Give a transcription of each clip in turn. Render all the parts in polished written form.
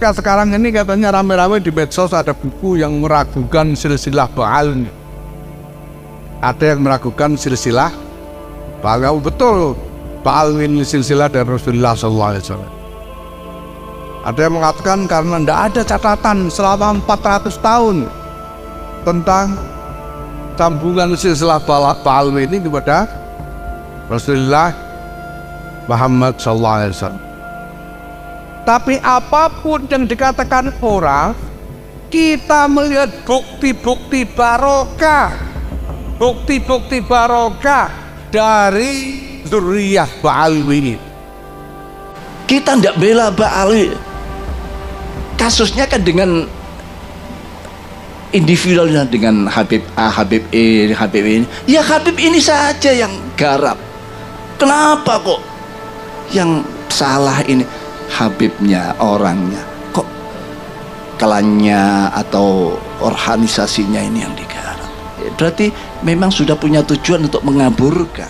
sekarang ini katanya rame-rame di medsos ada buku yang meragukan silsilah Baal. Ada yang meragukan silsilah Baal. Betul, Baal ini silsilah dari Rasulullah SAW. Ada yang mengatakan karena tidak ada catatan selama 400 tahun tentang sambungan silsilah Baal ini kepada Rasulullah Muhammad SAW. Tapi apapun yang dikatakan orang, kita melihat bukti-bukti barokah, bukti-bukti barokah dari zuriyah Ba'alwi. Kita tidak bela Ba'alwi. Kasusnya kan dengan individualnya, dengan Habib A, Habib E, Habib ini. Ya Habib ini saja yang garap. Kenapa kok yang salah ini Habibnya, orangnya? Kok klannya atau organisasinya ini yang digarap? Berarti memang sudah punya tujuan untuk mengaburkan.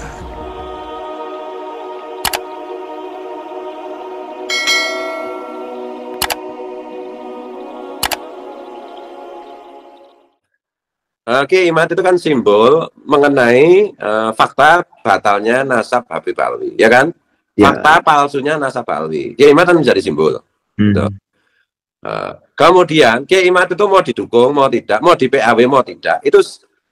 Kiai Imad itu kan simbol mengenai fakta batalnya nasab Habib Alwi, ya kan? Fakta palsunya nasab Alwi. Kiai Imad kan menjadi simbol. Gitu. Kemudian Kiai Imad itu mau didukung, mau tidak, mau di PAW, mau tidak, itu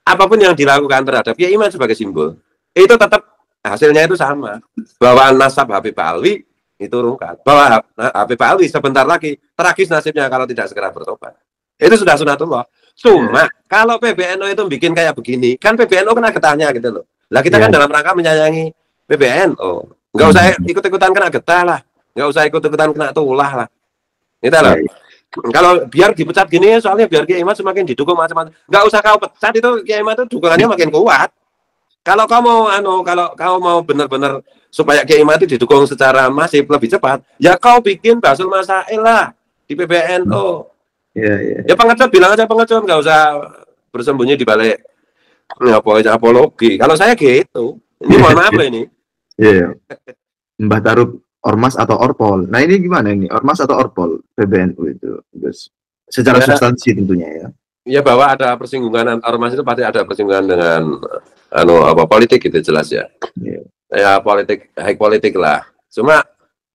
apapun yang dilakukan terhadap Kiai Imad sebagai simbol, itu tetap hasilnya itu sama. Bahwa nasab Habib Alwi itu rungkat. Bahwa Habib Alwi sebentar lagi tragis nasibnya kalau tidak segera bertobat. Itu sudah sunatullah. Cuma kalau PBNU itu bikin kayak begini, kan PBNU kena getahnya gitu loh. Lah kita kan dalam rangka menyayangi PBNU. Nggak usah ikut-ikutan kena getah lah. Nggak usah ikut-ikutan kena tulah lah. Gitu loh. Kalau biar dipecat gini, soalnya biar Kiai Imad semakin didukung macam-macam. Nggak usah kau pecat, itu Kiai Imad itu dukungannya makin kuat. Kalau kau mau kalau kau mau benar-benar supaya Kiai Imad itu didukung secara masif lebih cepat, ya kau bikin Basul Masail lah di PBNU. Ya pengecut bilang aja pengecut, nggak usah bersembunyi di balik apologi. Kalau saya gitu, ini mohon maaf ini. Mbah Tarub ormas atau orpol. Nah ini gimana ini, ormas atau orpol PBNU itu, Gus? Secara substansi tentunya ya. Ya bahwa ada persinggungan ormas itu pasti ada persinggungan dengan politik gitu jelas ya. Ya politik, high politik lah. Cuma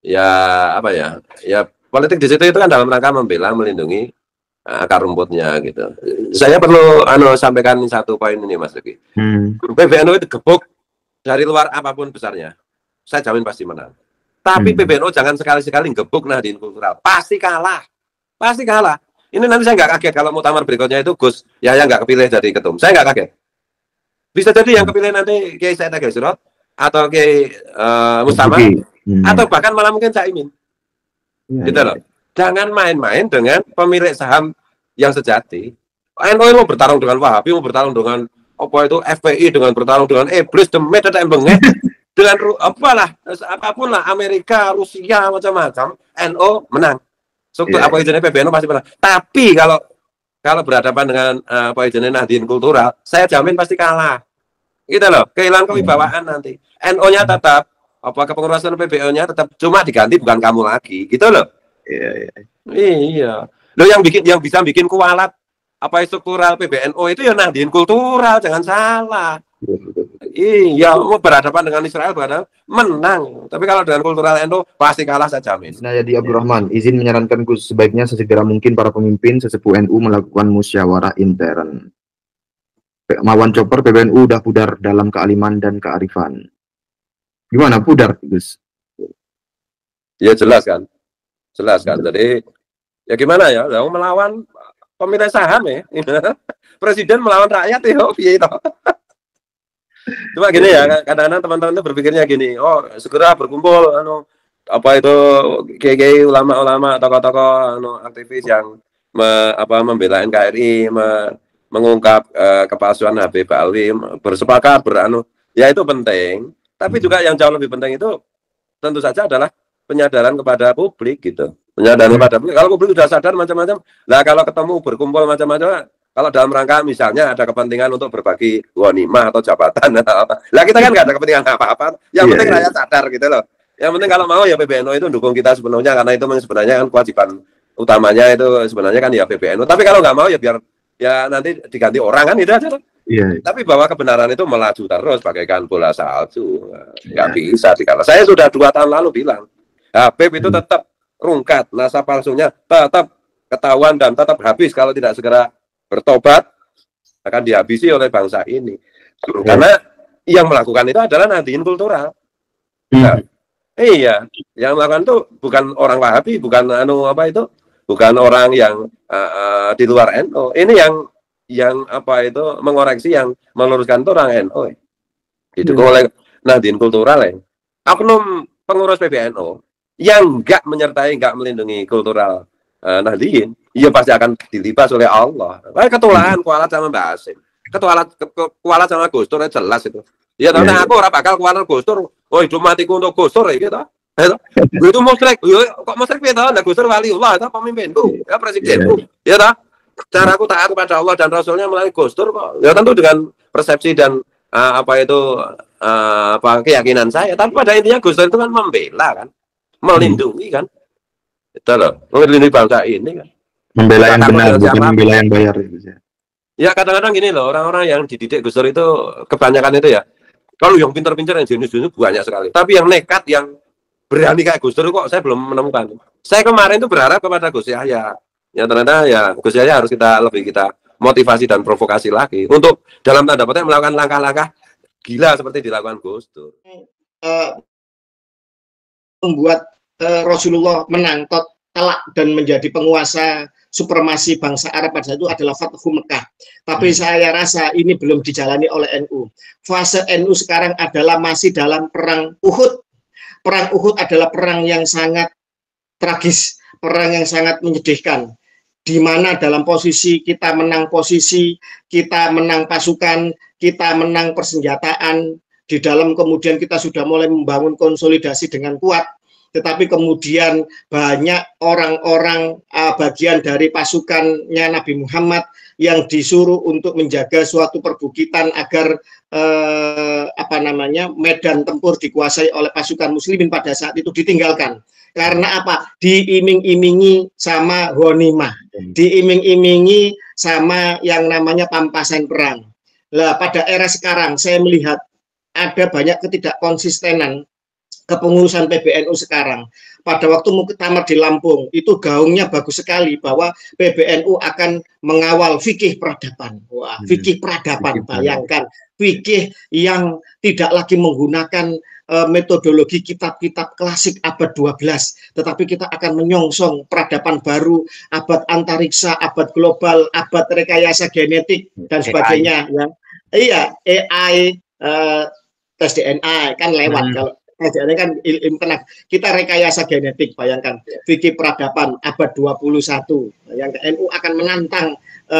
ya apa ya? Ya politik di situ itu kan dalam rangka membela, melindungi akar rumputnya gitu. Saya perlu sampaikan satu poin ini Mas Luki. PBNU itu gebuk dari luar apapun besarnya, saya jamin pasti menang. Tapi PBNU jangan sekali-sekali gebuk Nahdien Kultural, pasti kalah, pasti kalah. Ini nanti saya nggak kaget kalau muktamar berikutnya itu Gus Yahya nggak kepilih jadi ketum, saya nggak kaget. Bisa jadi yang kepilih nanti Kiai Said Agil Sirot atau Kiai Mustama atau bahkan malah mungkin Caimin. Gitu loh. Jangan main-main dengan pemilik saham yang sejati. NU mau bertarung dengan Wahabi, mau bertarung dengan apa itu FPI, dengan bertarung dengan iblis, demit, dan embengnya, dengan apalah, apapun lah, Amerika, Rusia, macam-macam, NU menang. Struktur apa jenis PBNU pasti menang. Tapi kalau berhadapan dengan apa jenis Nahdien Kultural, saya jamin pasti kalah. Gitu loh, kehilangan kewibawaan nanti. NU-nya tetap, apa kepengurusan PBNU-nya tetap, cuma diganti bukan kamu lagi, gitu loh. Iya. Loh yang bisa bikin kualat apa struktural PBNU itu ya Nahdien Kultural, jangan salah. Iya, mau berhadapan dengan Israel menang. Tapi kalau dengan kultural NU pasti kalah, saya jamin. Nah, jadi Abdurrahman, izin menyarankan Gus sebaiknya sesegera mungkin para pemimpin sesepuh NU melakukan musyawarah intern. Mawan Chopper PBNU udah pudar dalam kealiman dan kearifan. Gimana pudar, Gus? Ya jelas kan. Jadi ya gimana ya, melawan pemilik saham ya. Presiden melawan rakyat ya, itu. Cuma gini ya, kadang-kadang teman-teman itu berpikirnya gini, oh segera berkumpul apa itu kiai ulama-ulama, tokoh-tokoh aktivis yang membela NKRI, mengungkap kepalsuan Habib Alwi, bersepakat ya itu penting. Tapi juga yang jauh lebih penting itu tentu saja adalah penyadaran kepada publik gitu. Penyadaran kepada publik. Kalau publik sudah sadar macam-macam, lah kalau ketemu berkumpul macam-macam, kalau dalam rangka misalnya ada kepentingan untuk berbagi ghanimah atau jabatan atau apa. Lah kita kan nggak ada kepentingan apa-apa. Yang penting rakyat sadar gitu loh. Yang penting kalau mau ya PBNU itu dukung kita sepenuhnya, karena itu sebenarnya kan kewajiban utamanya itu sebenarnya kan ya PBNU. Tapi kalau nggak mau ya biar ya nanti diganti orang kan itu aja. Iya. Tapi bahwa kebenaran itu melaju terus bagaikan bola salju, nggak bisa dikalah. Saya sudah 2 tahun lalu bilang, Habib itu tetap rungkat, nasab palsunya tetap ketahuan dan tetap habis kalau tidak segera bertobat akan dihabisi oleh bangsa ini. Karena yang melakukan itu adalah Nahdien kultural. Nah, iya, yang melakukan itu bukan orang Wahabi, bukan bukan orang yang di luar NU. Ini yang mengoreksi, yang meluruskan itu orang NU. Didukung oleh Nahdien kultural ya. Oknum pengurus PBNU yang nggak menyertai, nggak melindungi kultural Nahdien, iya pasti akan dilibas oleh Allah. Ketulahan kualat sama Mbak Asim. Kualat sama Gus Dur jelas itu. Ya, tapi aku ora bakal kualat Gus Dur. Oh, hidup matiku untuk Gus Dur gitu. Itu musyrik. Kok musyrik gitu? Nah, Gus Dur waliullah itu pemimpinku, ya presidenku. Ya toh? Cara aku taat kepada Allah dan Rasulnya melalui Gus Dur kok. Ya tentu dengan persepsi dan keyakinan saya. Tapi pada intinya Gus Dur itu kan membela kan, melindungi kan. Itu loh, melindungi bangsa ini kan. Membela yang benar, bukan membela yang bayar. Ya kadang-kadang gini loh, orang-orang yang dididik Gus Dur itu kebanyakan itu ya. Kalau yang pintar-pintar yang jenius-jenius banyak sekali. Tapi yang nekat, yang berani kayak Gus Dur kok saya belum menemukan. Saya kemarin tuh berharap kepada Gus Yahya. Ya ternyata ya Gus Yahya harus kita motivasi dan provokasi lagi untuk dalam tanda petik melakukan langkah-langkah gila seperti dilakukan Gus Dur. Membuat Rasulullah menang telak dan menjadi penguasa supremasi bangsa Arab pada saat itu adalah Fathu Mekah. Tapi saya rasa ini belum dijalani oleh NU. Fase NU sekarang adalah masih dalam perang Uhud. Perang Uhud adalah perang yang sangat tragis, perang yang sangat menyedihkan. Di mana dalam posisi kita menang posisi, kita menang pasukan, kita menang persenjataan, di dalam kemudian kita sudah mulai membangun konsolidasi dengan kuat, tetapi kemudian banyak orang-orang bagian dari pasukannya Nabi Muhammad yang disuruh untuk menjaga suatu perbukitan agar medan tempur dikuasai oleh pasukan muslimin pada saat itu ditinggalkan. Karena apa? Diiming-imingi sama ghanimah, diiming-imingi sama yang namanya pampasan perang. Lah pada era sekarang saya melihat ada banyak ketidakkonsistenan kepengurusan PBNU sekarang. Pada waktu muktamar di Lampung itu gaungnya bagus sekali bahwa PBNU akan mengawal fikih peradaban. Wah, fikih peradaban, bayangkan fikih yang tidak lagi menggunakan metodologi kitab-kitab klasik abad 12, tetapi kita akan menyongsong peradaban baru, abad antariksa, abad global, abad rekayasa genetik dan sebagainya. Ya. Iya, AI, tes DNA kan lewat kalau ini kan ilmu tenaga. Kita rekayasa genetik, bayangkan fikih peradaban abad 21. Yang NU akan menantang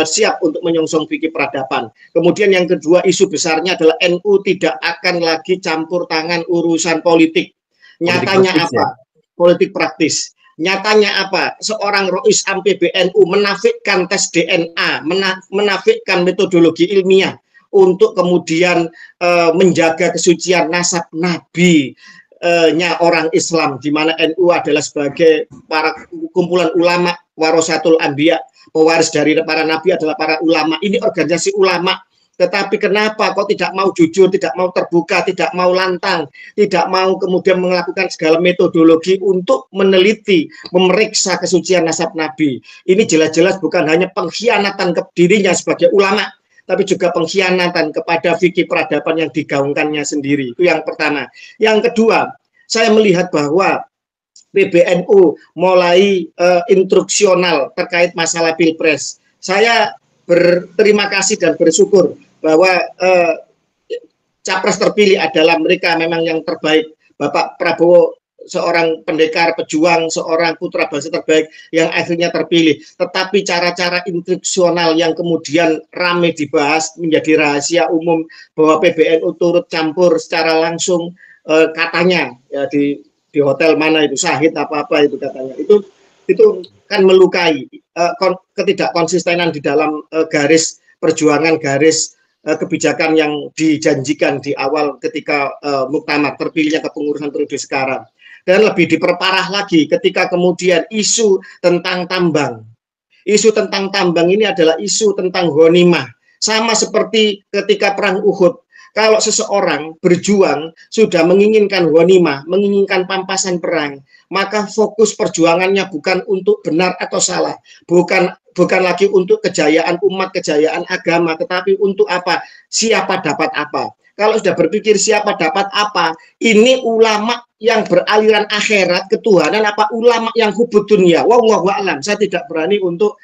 siap untuk menyongsong fikih peradaban. Kemudian yang kedua, isu besarnya adalah NU tidak akan lagi campur tangan urusan politik. Nyatanya apa? Politik praktis. Nyatanya apa? Seorang Rois Am PBNU menafikan tes DNA, menafikan metodologi ilmiah untuk kemudian menjaga kesucian nasab Nabi-nya orang Islam, di mana NU adalah sebagai para kumpulan ulama, warasatul anbiya, pewaris dari para nabi adalah para ulama. Ini organisasi ulama. Tetapi kenapa kok tidak mau jujur, tidak mau terbuka, tidak mau lantang, tidak mau kemudian melakukan segala metodologi untuk meneliti, memeriksa kesucian nasab Nabi. Ini jelas-jelas bukan hanya pengkhianatan ke dirinya sebagai ulama, tapi juga pengkhianatan kepada fikih peradaban yang digaungkannya sendiri. Itu yang pertama. Yang kedua, saya melihat bahwa PBNU mulai instruksional terkait masalah Pilpres. Saya berterima kasih dan bersyukur bahwa capres terpilih adalah mereka memang yang terbaik. Bapak Prabowo seorang pendekar, pejuang, seorang putra bangsa terbaik yang akhirnya terpilih. Tetapi cara-cara instruksional yang kemudian ramai dibahas menjadi rahasia umum bahwa PBNU turut campur secara langsung, katanya ya di hotel mana itu Syahid apa-apa itu katanya. Itu kan melukai ketidakkonsistenan di dalam garis perjuangan, garis kebijakan yang dijanjikan di awal ketika muktamar terpilihnya kepengurusan periode sekarang. Dan lebih diperparah lagi ketika kemudian isu tentang tambang. Isu tentang tambang ini adalah isu tentang ghanimah. Sama seperti ketika perang Uhud. Kalau seseorang berjuang sudah menginginkan ghanimah, menginginkan pampasan perang, maka fokus perjuangannya bukan untuk benar atau salah, bukan lagi untuk kejayaan umat, kejayaan agama, tetapi untuk apa? Siapa dapat apa? Kalau sudah berpikir siapa dapat apa, ini ulama yang beraliran akhirat ketuhanan apa ulama yang hubud dunia? Wallahu a'lam. Saya tidak berani untuk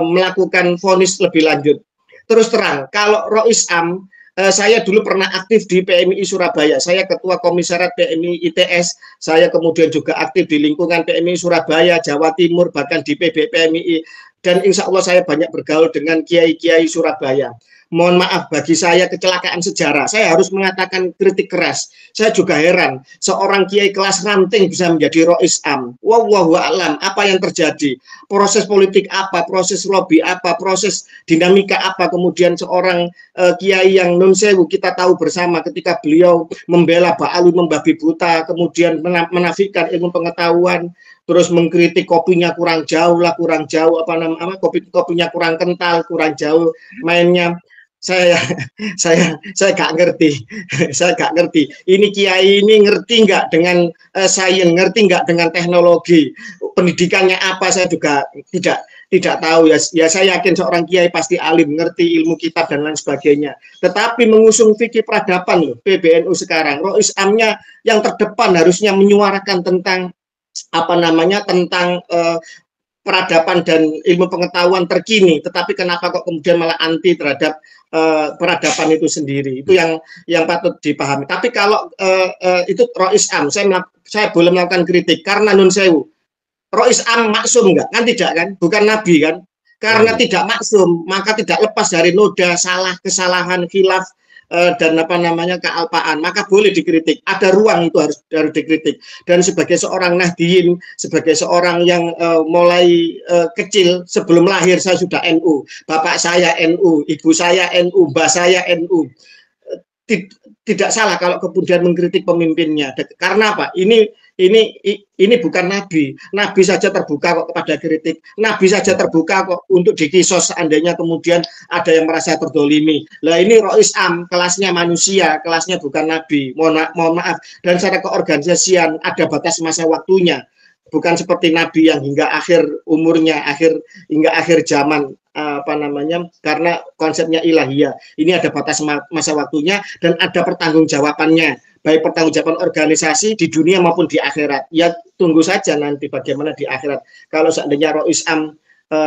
melakukan vonis lebih lanjut. Terus terang, kalau Rois Am, saya dulu pernah aktif di PMI Surabaya. Saya ketua komisariat PMI ITS. Saya kemudian juga aktif di lingkungan PMI Surabaya, Jawa Timur, bahkan di PB PMI. Dan insya Allah saya banyak bergaul dengan kiai-kiai Surabaya. Mohon maaf, bagi saya kecelakaan sejarah. Saya harus mengatakan kritik keras. Saya juga heran, seorang kiai kelas ranting bisa menjadi Rois Am. Wallahu a'lam, apa yang terjadi? Proses politik apa? Proses lobby apa? Proses dinamika apa? Kemudian seorang kiai yang nun sewu, kita tahu bersama ketika beliau membela Ba'alu membabi buta, kemudian menafikan ilmu pengetahuan, terus mengkritik kopinya kurang jauh, kopinya kurang kental, kurang jauh mainnya. Saya gak ngerti. Saya gak ngerti. Ini kiai ini ngerti nggak dengan sains, ngerti nggak dengan teknologi, pendidikannya apa, saya juga tidak tahu ya. Ya saya yakin seorang kiai pasti alim, ngerti ilmu kitab dan lain sebagainya. Tetapi mengusung fikih peradaban loh, PBNU sekarang. Rois Amnya yang terdepan harusnya menyuarakan tentang tentang peradaban dan ilmu pengetahuan terkini, tetapi kenapa kok kemudian malah anti terhadap peradaban itu sendiri? Itu yang patut dipahami. Tapi kalau itu Rois Am, saya boleh melakukan kritik karena nun sewu. Rois Am maksum enggak? Kan tidak kan? Bukan nabi kan? Karena tidak maksum, maka tidak lepas dari noda salah, kesalahan, khilaf, dan kealpaan, maka boleh dikritik. Ada ruang itu harus dikritik. Dan sebagai seorang Nahdiyin, sebagai seorang yang mulai kecil, sebelum lahir saya sudah NU, bapak saya NU, ibu saya NU, mbak saya NU. Tidak salah kalau kemudian mengkritik pemimpinnya. Karena apa? Ini bukan nabi. Nabi saja terbuka kok kepada kritik. Nabi saja terbuka kok untuk dikisos seandainya kemudian ada yang merasa terdolimi. Lah ini Rois Am, kelasnya manusia, kelasnya bukan nabi. Mohon maaf. Dan secara keorganisasian ada batas masa waktunya. Bukan seperti nabi yang hingga akhir umurnya, hingga akhir zaman, karena konsepnya ilahiyah. Ini ada batas masa waktunya dan ada pertanggungjawabannya, baik pertanggungjawaban organisasi di dunia maupun di akhirat. Ya tunggu saja nanti bagaimana di akhirat kalau seandainya Rois Am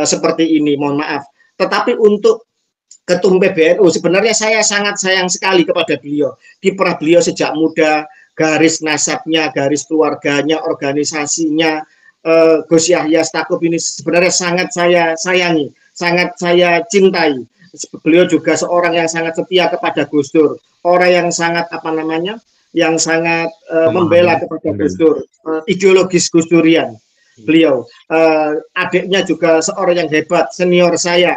seperti ini, mohon maaf. Tetapi untuk Ketum PBNU sebenarnya saya sangat sayang sekali kepada beliau. Kiprah beliau sejak muda, garis nasabnya, garis keluarganya, organisasinya, Gus Yahya Stakuf ini sebenarnya sangat saya sayangi, sangat saya cintai. Beliau juga seorang yang sangat setia kepada Gus Dur, orang yang sangat yang sangat membela kepada Gus Dur, ideologis Gus Durian. Beliau, adiknya juga seorang yang hebat, senior saya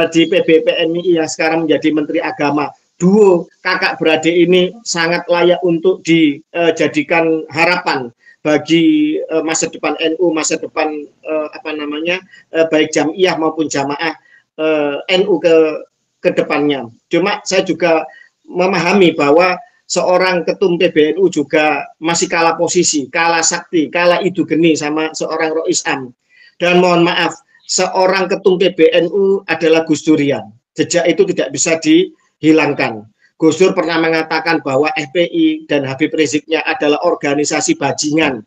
di PB PMI yang sekarang menjadi Menteri Agama. Duo kakak beradik ini sangat layak untuk dijadikan harapan bagi masa depan NU, masa depan baik jamiah maupun jamaah NU ke depannya. Cuma saya juga memahami bahwa seorang ketum PBNU juga masih kalah posisi, kalah sakti, kalah idu geni sama seorang Rois Am. Dan mohon maaf, seorang ketum PBNU adalah Gus Durian. Jejak itu tidak bisa dihilangkan. Gus Dur pernah mengatakan bahwa FPI dan Habib Riziknya adalah organisasi bajingan.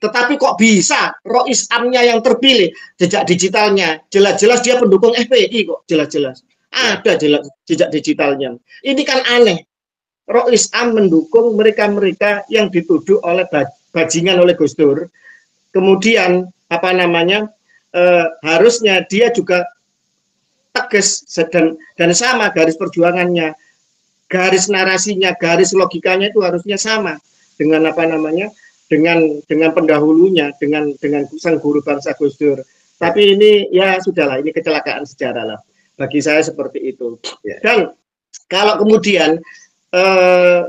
Tetapi kok bisa Rois Amnya yang terpilih, jejak digitalnya jelas-jelas dia pendukung FPI kok, jelas-jelas ada jejak digitalnya. Ini kan aneh. Rois Am mendukung mereka-mereka yang dituduh oleh bajingan oleh Gus Dur. Kemudian harusnya dia juga tegas dan sama garis perjuangannya, garis narasinya, garis logikanya itu harusnya sama dengan dengan pendahulunya, dengan sang guru bangsa Gus Dur. Tapi ini ya sudahlah, ini kecelakaan sejarah lah. Bagi saya seperti itu. Dan kalau kemudian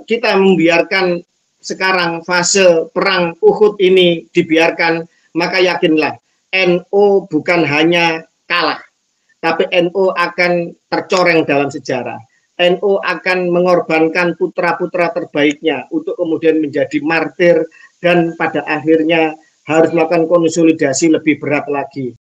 kita membiarkan sekarang fase perang Uhud ini dibiarkan, maka yakinlah NU bukan hanya kalah, tapi NU akan tercoreng dalam sejarah. NU akan mengorbankan putra-putra terbaiknya untuk kemudian menjadi martir dan pada akhirnya harus melakukan konsolidasi lebih berat lagi.